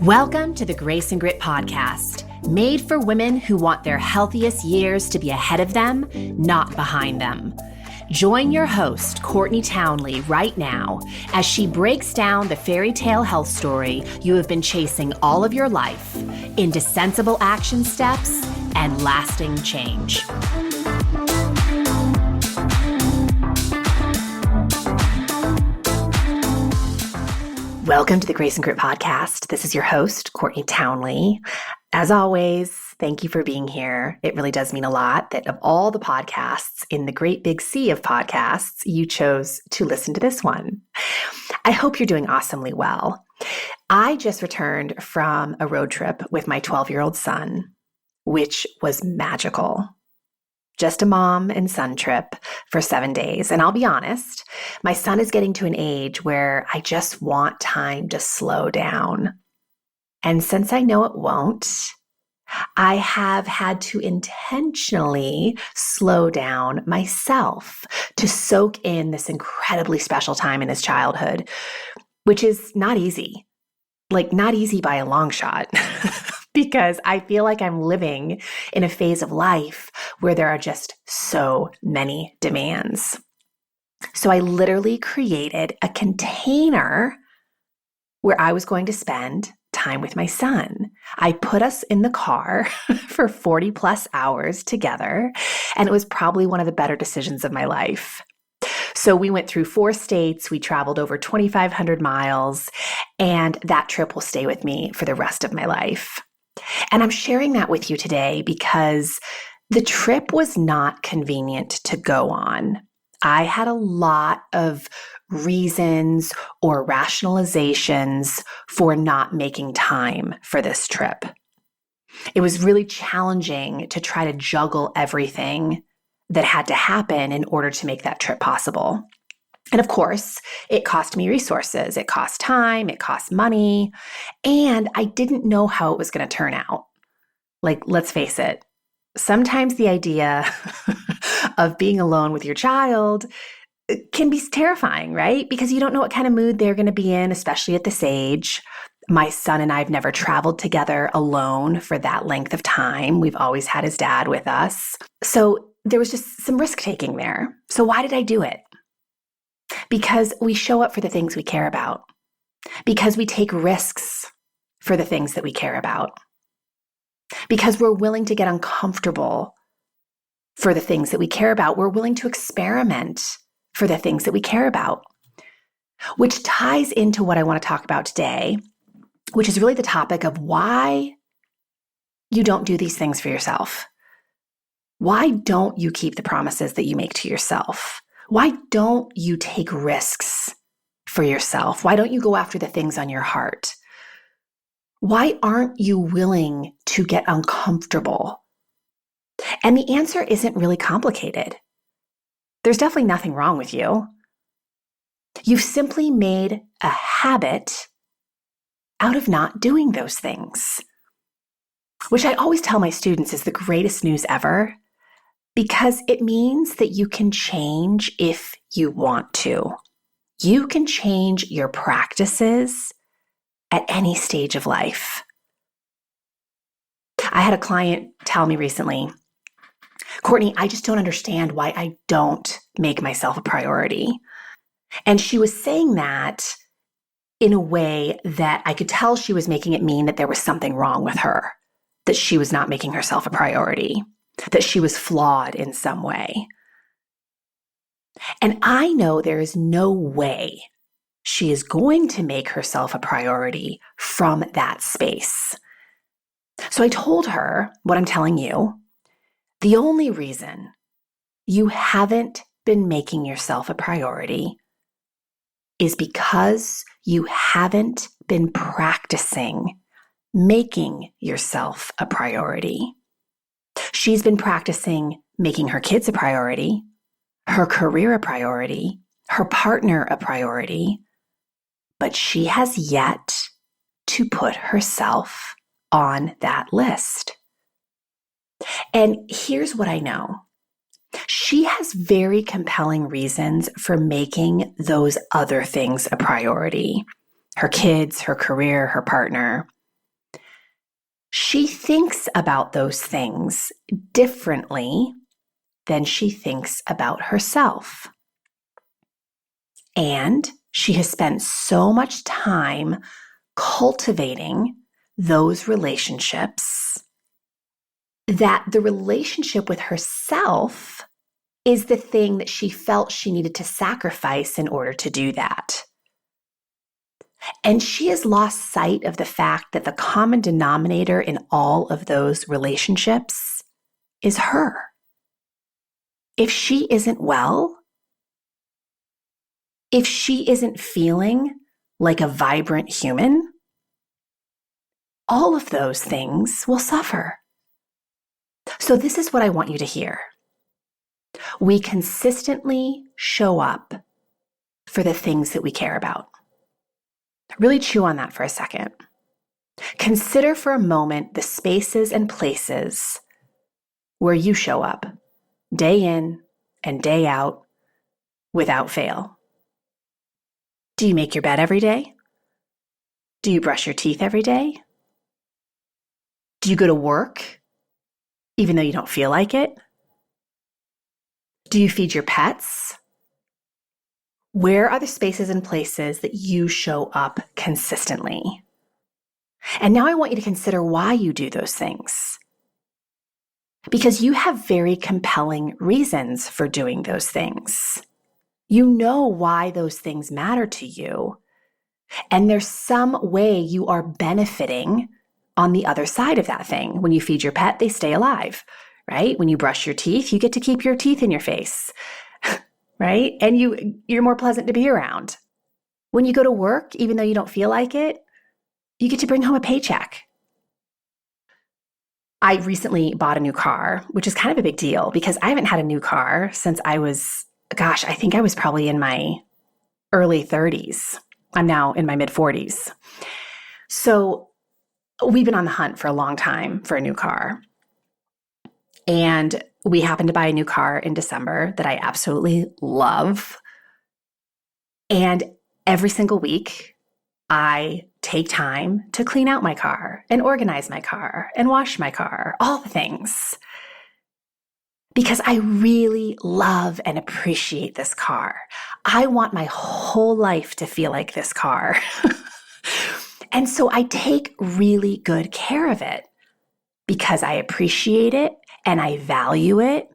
Welcome to the Grace and Grit podcast, made for women who want their healthiest years to be ahead of them, not behind them. Join your host, Courtney Townley, right now as she breaks down the fairy tale health story you have been chasing all of your life into sensible action steps and lasting change. Welcome to the Grace and Grit podcast. This is your host, Courtney Townley. As always, thank you for being here. It really does mean a lot that of all the podcasts in the great big sea of podcasts, you chose to listen to this one. I hope you're doing awesomely well. I just returned from a road trip with my 12-year-old son, which was magical. Just a mom and son trip for 7 days. And I'll be honest, my son is getting to an age where I just want time to slow down. And since I know it won't, I have had to intentionally slow down myself to soak in this incredibly special time in his childhood, which is not easy. Like, not easy by a long shot. Because I feel like I'm living in a phase of life where there are just so many demands. So I literally created a container where I was going to spend time with my son. I put us in the car for 40 plus hours together, and it was probably one of the better decisions of my life. So we went through 4 states, we traveled over 2,500 miles, and that trip will stay with me for the rest of my life. And I'm sharing that with you today because the trip was not convenient to go on. I had a lot of reasons or rationalizations for not making time for this trip. It was really challenging to try to juggle everything that had to happen in order to make that trip possible. And of course, it cost me resources, it cost time, it cost money, and I didn't know how it was going to turn out. Like, let's face it, sometimes the idea of being alone with your child can be terrifying, right? Because you don't know what kind of mood they're going to be in, especially at this age. My son and I have never traveled together alone for that length of time. We've always had his dad with us. So there was just some risk taking there. So why did I do it? Because we show up for the things we care about. Because we take risks for the things that we care about. Because we're willing to get uncomfortable for the things that we care about. We're willing to experiment for the things that we care about. Which ties into what I want to talk about today, which is really the topic of why you don't do these things for yourself. Why don't you keep the promises that you make to yourself? Why don't you take risks for yourself? Why don't you go after the things on your heart? Why aren't you willing to get uncomfortable? And the answer isn't really complicated. There's definitely nothing wrong with you. You've simply made a habit out of not doing those things, which I always tell my students is the greatest news ever. Because it means that you can change if you want to. You can change your practices at any stage of life. I had a client tell me recently, Courtney, I just don't understand why I don't make myself a priority. And she was saying that in a way that I could tell she was making it mean that there was something wrong with her, that she was not making herself a priority, that she was flawed in some way. And I know there is no way she is going to make herself a priority from that space. So I told her what I'm telling you. The only reason you haven't been making yourself a priority is because you haven't been practicing making yourself a priority. She's been practicing making her kids a priority, her career a priority, her partner a priority, but she has yet to put herself on that list. And here's what I know. She has very compelling reasons for making those other things a priority. Her kids, her career, her partner. she thinks about those things differently than she thinks about herself. And she has spent so much time cultivating those relationships that the relationship with herself is the thing that she felt she needed to sacrifice in order to do that. And she has lost sight of the fact that the common denominator in all of those relationships is her. If she isn't well, if she isn't feeling like a vibrant human, all of those things will suffer. So this is what I want you to hear. We consistently show up for the things that we care about. Really chew on that for a second. Consider for a moment the spaces and places where you show up day in and day out without fail. Do you make your bed every day? Do you brush your teeth every day? Do you go to work even though you don't feel like it? Do you feed your pets? Where are the spaces and places that you show up consistently? And now I want you to consider why you do those things. Because you have very compelling reasons for doing those things. You know why those things matter to you. And there's some way you are benefiting on the other side of that thing. When you feed your pet, they stay alive, right? When you brush your teeth, you get to keep your teeth in your face, right? And you're more pleasant to be around. When you go to work, even though you don't feel like it, you get to bring home a paycheck. I recently bought a new car, which is kind of a big deal because I haven't had a new car since I think I was probably in my early 30s. I'm now in my mid 40s. So we've been on the hunt for a long time for a new car. And we happened to buy a new car in December that I absolutely love. And every single week, I take time to clean out my car and organize my car and wash my car, all the things. Because I really love and appreciate this car. I want my whole life to feel like this car. And so I take really good care of it because I appreciate it and I value it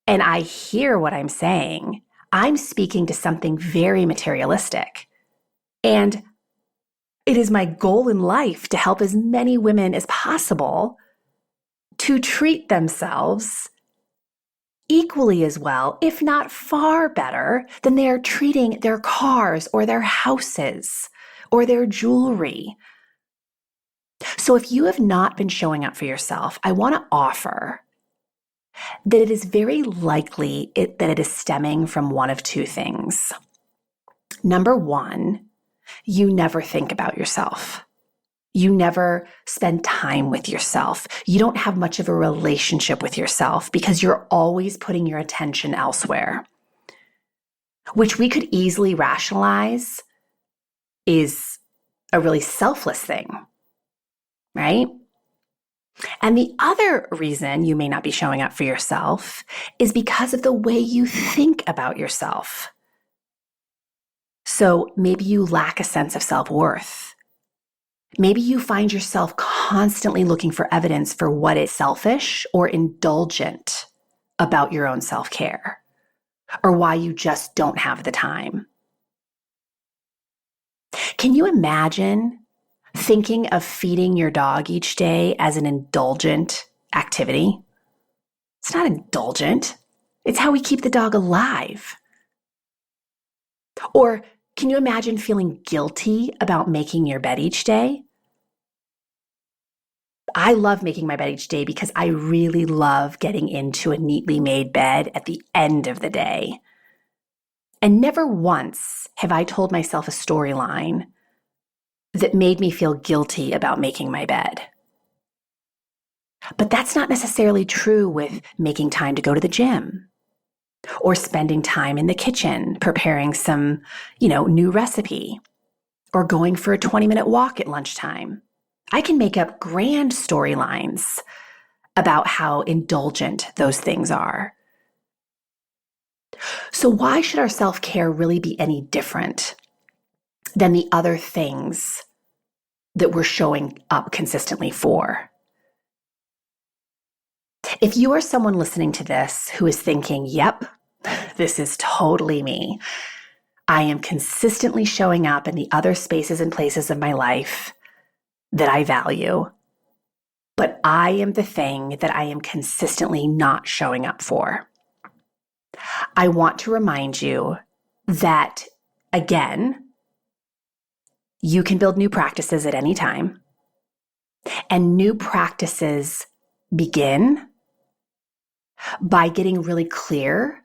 and I hear what I'm saying. I'm speaking to something very materialistic. And it is my goal in life to help as many women as possible to treat themselves equally as well, if not far better, than they are treating their cars or their houses or their jewelry. So if you have not been showing up for yourself, I want to offer that it is very likely that it is stemming from one of two things. Number one, you never think about yourself. You never spend time with yourself. You don't have much of a relationship with yourself because you're always putting your attention elsewhere, which we could easily rationalize is a really selfless thing, right? And the other reason you may not be showing up for yourself is because of the way you think about yourself. So maybe you lack a sense of self-worth. Maybe you find yourself constantly looking for evidence for what is selfish or indulgent about your own self-care, or why you just don't have the time. Can you imagine thinking of feeding your dog each day as an indulgent activity? It's not indulgent. It's how we keep the dog alive. Or can you imagine feeling guilty about making your bed each day? I love making my bed each day because I really love getting into a neatly made bed at the end of the day. And never once have I told myself a storyline that made me feel guilty about making my bed. But that's not necessarily true with making time to go to the gym or spending time in the kitchen preparing some, new recipe or going for a 20-minute walk at lunchtime. I can make up grand storylines about how indulgent those things are. So why should our self-care really be any different than the other things that we're showing up consistently for? If you are someone listening to this who is thinking, yep, this is totally me. I am consistently showing up in the other spaces and places of my life that I value, but I am the thing that I am consistently not showing up for. I want to remind you that, again, you can build new practices at any time, and new practices begin by getting really clear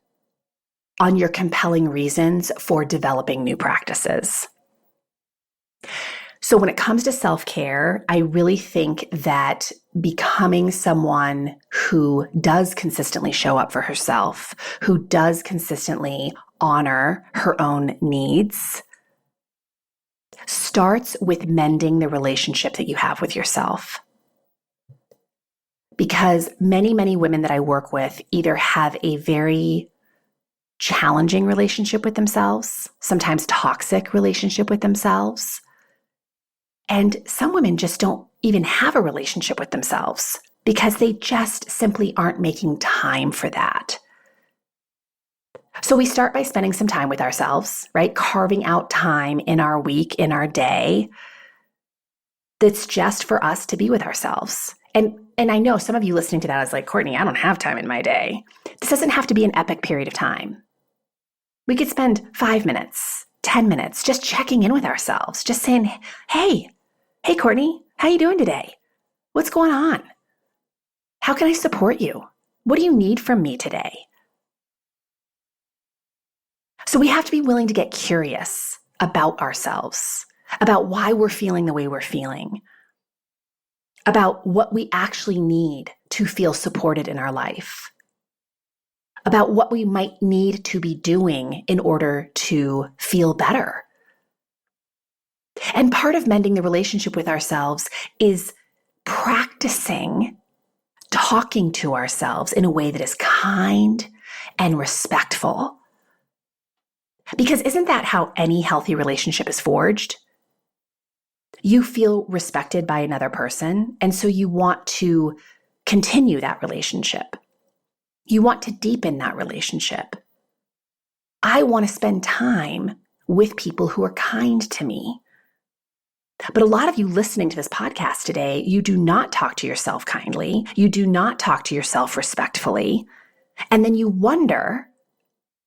on your compelling reasons for developing new practices. So when it comes to self-care, I really think that becoming someone who does consistently show up for herself, who does consistently honor her own needs, starts with mending the relationship that you have with yourself. Because many, many women that I work with either have a very challenging relationship with themselves, sometimes toxic relationship with themselves, and some women just don't even have a relationship with themselves because they just simply aren't making time for that. So we start by spending some time with ourselves, right? Carving out time in our week, in our day, that's just for us to be with ourselves. And I know some of you listening to that is like, Courtney, I don't have time in my day. This doesn't have to be an epic period of time. We could spend 5 minutes, 10 minutes just checking in with ourselves, just saying, hey, Courtney, how you doing today? What's going on? How can I support you? What do you need from me today? So we have to be willing to get curious about ourselves, about why we're feeling the way we're feeling, about what we actually need to feel supported in our life, about what we might need to be doing in order to feel better. And part of mending the relationship with ourselves is practicing talking to ourselves in a way that is kind and respectful. Because isn't that how any healthy relationship is forged? You feel respected by another person, and so you want to continue that relationship. You want to deepen that relationship. I want to spend time with people who are kind to me. But a lot of you listening to this podcast today, you do not talk to yourself kindly. You do not talk to yourself respectfully. And then you wonder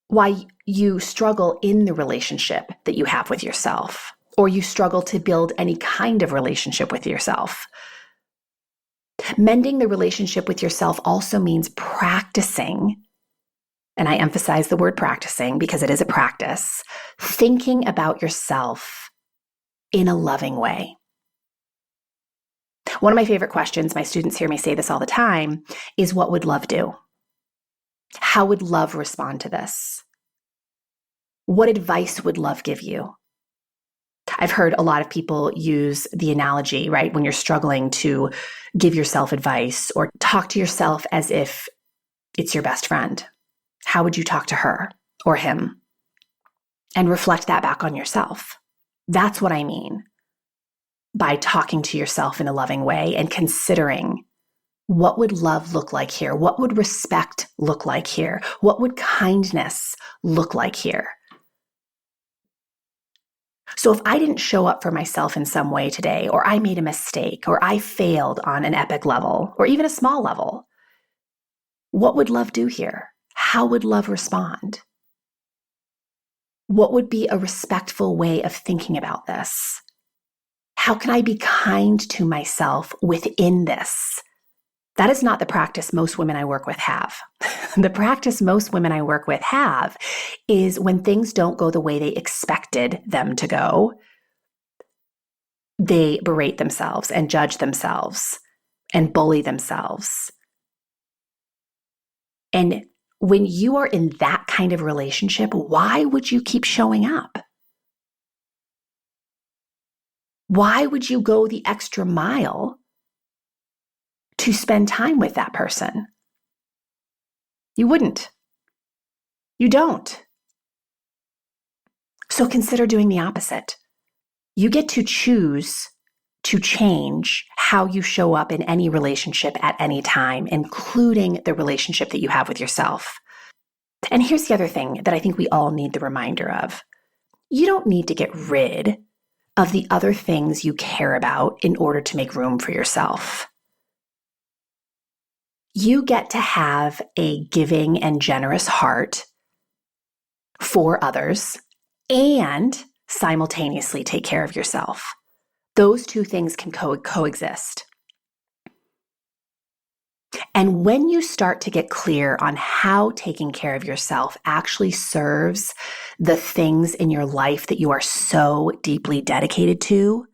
why you struggle in the relationship that you have with yourself, or you struggle to build any kind of relationship with yourself. Mending the relationship with yourself also means practicing, and I emphasize the word practicing because it is a practice, thinking about yourself in a loving way. One of my favorite questions, my students hear me say this all the time, is what would love do? How would love respond to this? What advice would love give you? I've heard a lot of people use the analogy, right, when you're struggling to give yourself advice or talk to yourself as if it's your best friend. How would you talk to her or him? And reflect that back on yourself. That's what I mean by talking to yourself in a loving way and considering, what would love look like here? What would respect look like here? What would kindness look like here? So if I didn't show up for myself in some way today, or I made a mistake, or I failed on an epic level, or even a small level, what would love do here? How would love respond? What would be a respectful way of thinking about this? How can I be kind to myself within this? That is not the practice most women I work with have. The practice most women I work with have is when things don't go the way they expected them to go, they berate themselves and judge themselves and bully themselves. And when you are in that kind of relationship, why would you keep showing up? Why would you go the extra mile to spend time with that person? You wouldn't. You don't. So consider doing the opposite. You get to choose to change how you show up in any relationship at any time, including the relationship that you have with yourself. And here's the other thing that I think we all need the reminder of. You don't need to get rid of the other things you care about in order to make room for yourself. You get to have a giving and generous heart for others and simultaneously take care of yourself. Those two things can coexist. And when you start to get clear on how taking care of yourself actually serves the things in your life that you are so deeply dedicated to,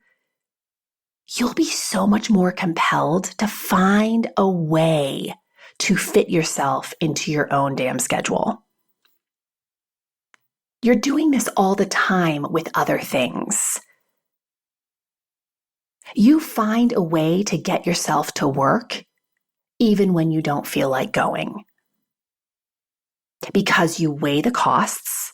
you'll be so much more compelled to find a way to fit yourself into your own damn schedule. You're doing this all the time with other things. You find a way to get yourself to work even when you don't feel like going, because you weigh the costs.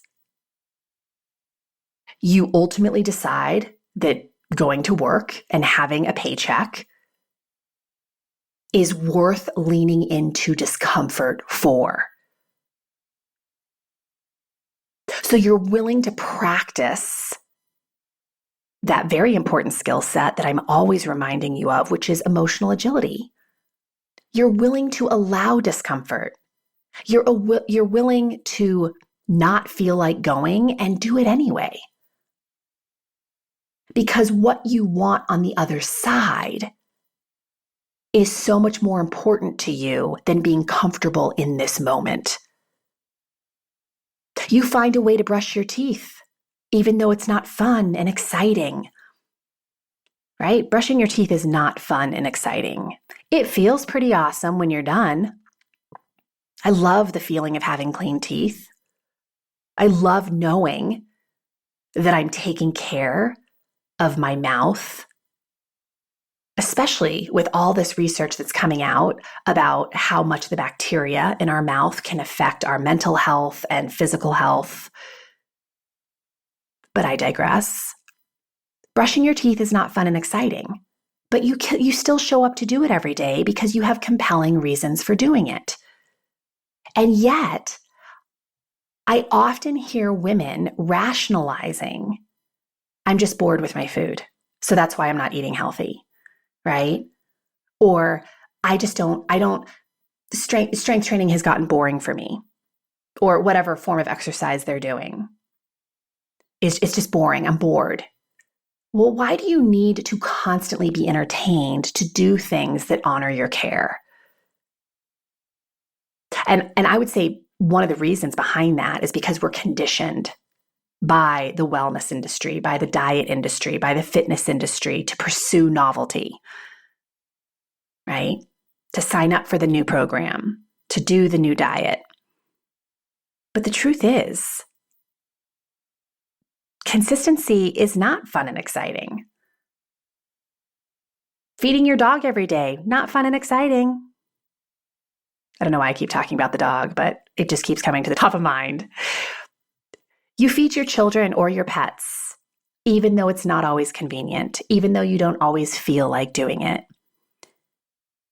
You ultimately decide that going to work and having a paycheck is worth leaning into discomfort for. So you're willing to practice that very important skill set that I'm always reminding you of, which is emotional agility. You're willing to allow discomfort. You're willing to not feel like going and do it anyway. Because what you want on the other side is so much more important to you than being comfortable in this moment. You find a way to brush your teeth, even though it's not fun and exciting. Right? Brushing your teeth is not fun and exciting. It feels pretty awesome when you're done. I love the feeling of having clean teeth. I love knowing that I'm taking care of my mouth, especially with all this research that's coming out about how much the bacteria in our mouth can affect our mental health and physical health. But I digress. Brushing your teeth is not fun and exciting, but you still show up to do it every day because you have compelling reasons for doing it. And yet, I often hear women rationalizing, I'm just bored with my food, so that's why I'm not eating healthy, right? Or strength training has gotten boring for me, or whatever form of exercise they're doing. It's just boring, I'm bored. Well, why do you need to constantly be entertained to do things that honor your care? And I would say one of the reasons behind that is because we're conditioned by the wellness industry, by the diet industry, by the fitness industry to pursue novelty, right? To sign up for the new program, to do the new diet. But the truth is, consistency is not fun and exciting. Feeding your dog every day, not fun and exciting. I don't know why I keep talking about the dog, but it just keeps coming to the top of mind. You feed your children or your pets, even though it's not always convenient, even though you don't always feel like doing it.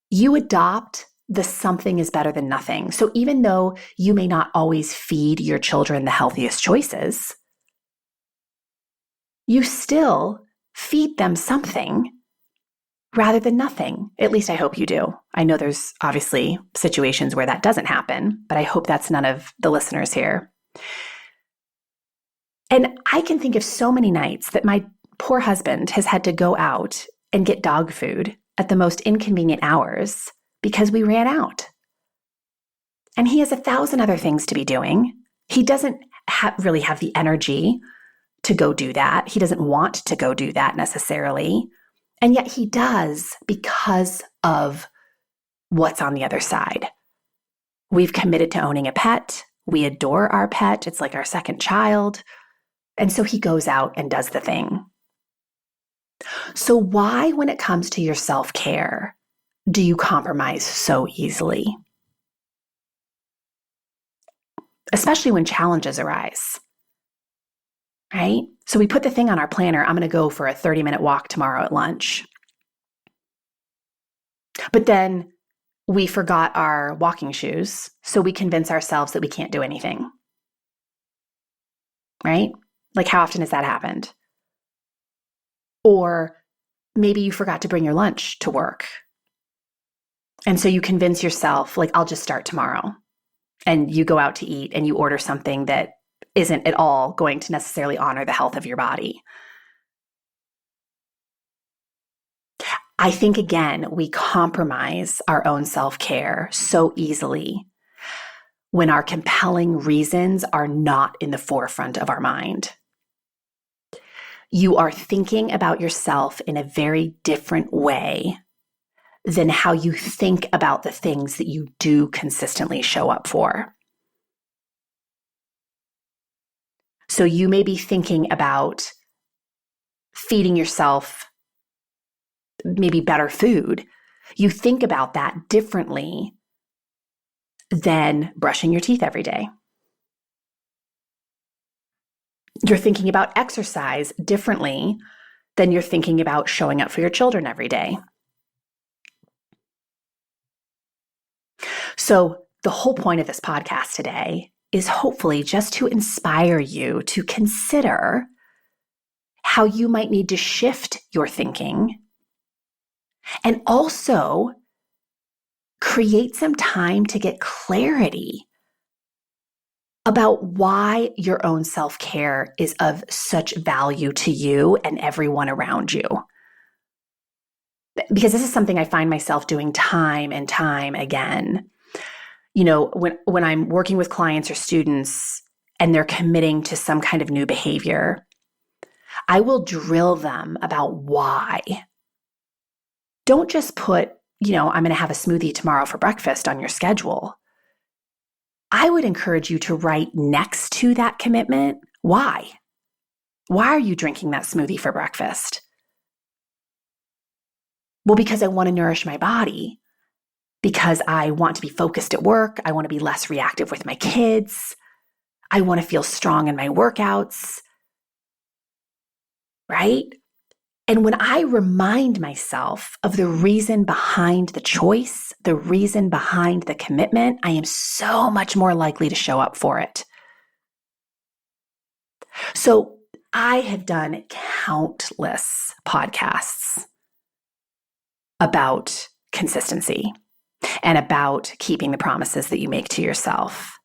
You adopt the something is better than nothing. So even though you may not always feed your children the healthiest choices, you still feed them something rather than nothing. At least I hope you do. I know there's obviously situations where that doesn't happen, but I hope that's none of the listeners here. And I can think of so many nights that my poor husband has had to go out and get dog food at the most inconvenient hours because we ran out. And he has 1,000 other things to be doing. He doesn't really have the energy to go do that. He doesn't want to go do that necessarily. And yet he does because of what's on the other side. We've committed to owning a pet. We adore our pet. It's like our second child. And so he goes out and does the thing. So why, when it comes to your self-care, do you compromise so easily? Especially when challenges arise, right? So we put the thing on our planner, I'm going to go for a 30-minute walk tomorrow at lunch. But then we forgot our walking shoes, so we convince ourselves that we can't do anything, right? Like, how often has that happened? Or maybe you forgot to bring your lunch to work. And so you convince yourself, like, I'll just start tomorrow. And you go out to eat and you order something that isn't at all going to necessarily honor the health of your body. I think, again, we compromise our own self-care so easily when our compelling reasons are not in the forefront of our mind. You are thinking about yourself in a very different way than how you think about the things that you do consistently show up for. So you may be thinking about feeding yourself maybe better food. You think about that differently than brushing your teeth every day. You're thinking about exercise differently than you're thinking about showing up for your children every day. So the whole point of this podcast today is hopefully just to inspire you to consider how you might need to shift your thinking and also create some time to get clarity about why your own self-care is of such value to you and everyone around you. Because this is something I find myself doing time and time again. You know, when I'm working with clients or students and they're committing to some kind of new behavior, I will drill them about why. Don't just put, I'm going to have a smoothie tomorrow for breakfast on your schedule. I would encourage you to write next to that commitment, why? Why are you drinking that smoothie for breakfast? Well, because I want to nourish my body, because I want to be focused at work. I want to be less reactive with my kids. I want to feel strong in my workouts, right? And when I remind myself of the reason behind the choice, the reason behind the commitment, I am so much more likely to show up for it. So I have done countless podcasts about consistency and about keeping the promises that you make to yourself.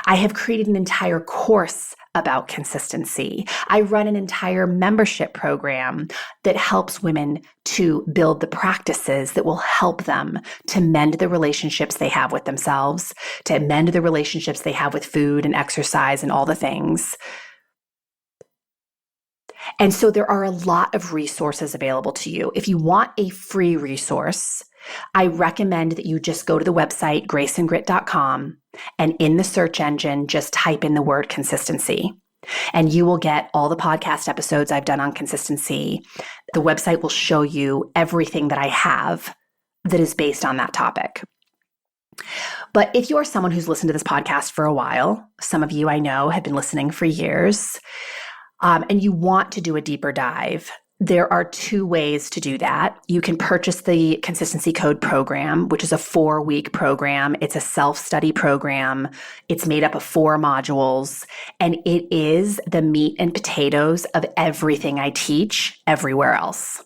I have created an entire course about consistency. I run an entire membership program that helps women to build the practices that will help them to mend the relationships they have with themselves, to mend the relationships they have with food and exercise and all the things. And so there are a lot of resources available to you. If you want a free resource, I recommend that you just go to the website, graceandgrit.com, and in the search engine, just type in the word consistency. And you will get all the podcast episodes I've done on consistency. The website will show you everything that I have that is based on that topic. But if you are someone who's listened to this podcast for a while, some of you I know have been listening for years, and you want to do a deeper dive, there are two ways to do that. You can purchase the Consistency Code program, which is a 4-week program. It's a self-study program. It's made up of 4 modules, and it is the meat and potatoes of everything I teach everywhere else.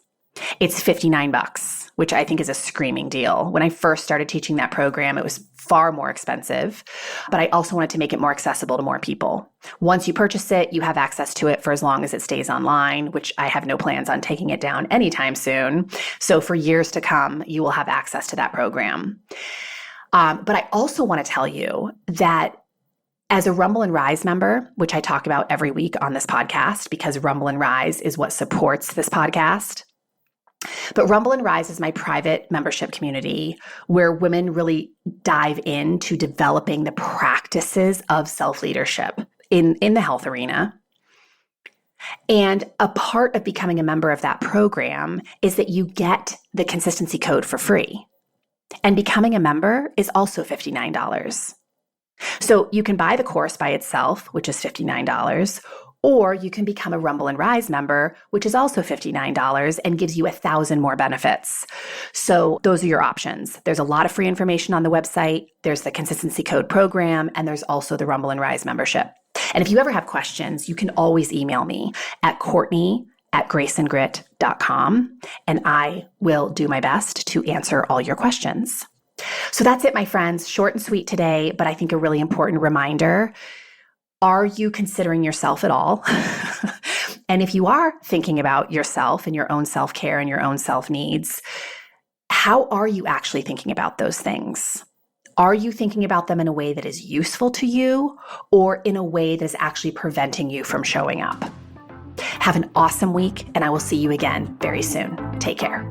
It's $59, which I think is a screaming deal. When I first started teaching that program, it was far more expensive, but I also wanted to make it more accessible to more people. Once you purchase it, you have access to it for as long as it stays online, which I have no plans on taking it down anytime soon. So for years to come, you will have access to that program. But I also want to tell you that as a Rumble and Rise member, which I talk about every week on this podcast, because Rumble and Rise is what supports this podcast, but Rumble and Rise is my private membership community where women really dive into developing the practices of self-leadership in the health arena. And a part of becoming a member of that program is that you get the consistency code for free. And becoming a member is also $59. So you can buy the course by itself, which is $59, or you can become a Rumble and Rise member, which is also $59 and gives you 1,000 more benefits. So those are your options. There's a lot of free information on the website. There's the consistency code program, and there's also the Rumble and Rise membership. And if you ever have questions, you can always email me at Courtney@graceandgrit.com, and I will do my best to answer all your questions. So that's it, my friends. Short and sweet today, but I think a really important reminder. Are you considering yourself at all? And if you are thinking about yourself and your own self-care and your own self-needs, how are you actually thinking about those things? Are you thinking about them in a way that is useful to you or in a way that is actually preventing you from showing up? Have an awesome week, and I will see you again very soon. Take care.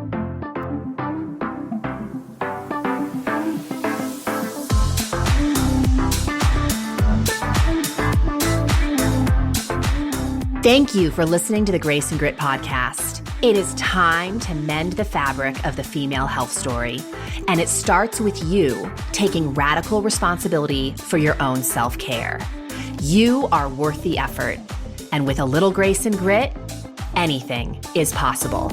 Thank you for listening to the Grace and Grit podcast. It is time to mend the fabric of the female health story. And it starts with you taking radical responsibility for your own self-care. You are worth the effort. And with a little grace and grit, anything is possible.